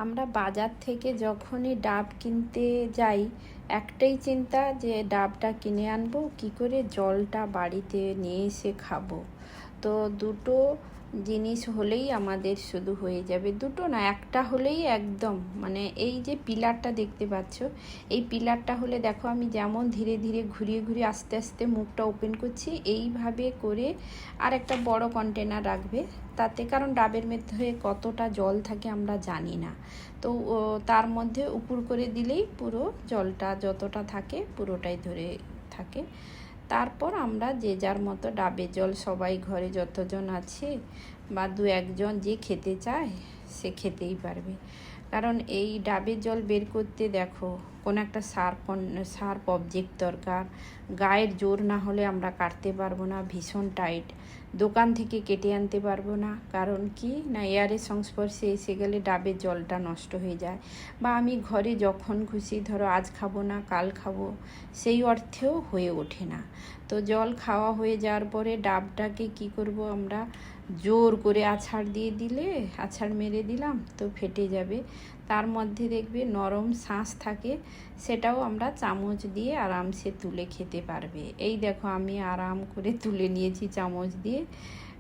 আমরা বাজার থেকে যখনই ডাব কিনতে যাই, একটাই চিন্তা যে ডাবটা কিনে আনবো কী করে, জলটা বাড়িতে নিয়ে এসে খাবো। তো দুটো জিনিস হলেই আমাদের শুধু হয়ে যাবে, দুটো না একটা হলেই একদম, মানে এই যে পিলারটা দেখতে পাচ্ছ, এই পিলারটা হলে দেখো আমি যেমন ধীরে ধীরে ঘুরিয়ে ঘুরিয়ে আস্তে আস্তে মুখটা ওপেন করছি, এইভাবে করে আর একটা বড় কন্টেনার রাখবে তাতে, কারণ ডাবের মধ্যে কতটা জল থাকে আমরা জানি না। তো তার মধ্যে উপর করে দিলেই পুরো জলটা যতটা থাকে পুরোটাই ধরে থাকে। তারপর আমরা যে যার মতো ডাবের জল, সবাই ঘরে যতজন আছে বা দু একজন যে খেতে চায় সে খেতেই পারবে। কারণ এই ডাবের জল বের করতে দেখো কোনো একটা শার্প অবজেক্ট দরকার, গায়ের জোর না হলে আমরা কাটতে পারবো না, ভীষণ টাইট, দোকান থেকে কেটে আনতে পারবো না। কারণ কি না, এয়ারের সংস্পর্শে এসে গেলে ডাবের জলটা নষ্ট হয়ে যায়, বা আমি ঘরে যখন খুশি ধরো আজ খাবো না কাল খাবো, সেই অর্থেও হয়ে ওঠে না। তো জল খাওয়া হয়ে যাওয়ার পরে ডাবটাকে কি করব, আমরা জোর করে আছাড় দিয়ে দিলে, আছাড় মেরে দিলাম তো ফেটে যাবে। তার মধ্যে দেখবে নরম শাঁস থাকে, সেটাও আমরা চামচ দিয়ে আরামসে তুলে খেতে পারবে। এই দেখো আমি আরাম করে তুলে নিয়েছি চামচ দিয়ে।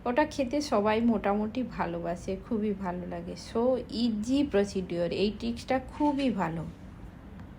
ওটা খেতে সবাই মোটামুটি ভালোবাসে, খুবই ভালো লাগে। সো ইজি প্রসিডিওর, এই ট্রিক্সটা খুবই ভালো।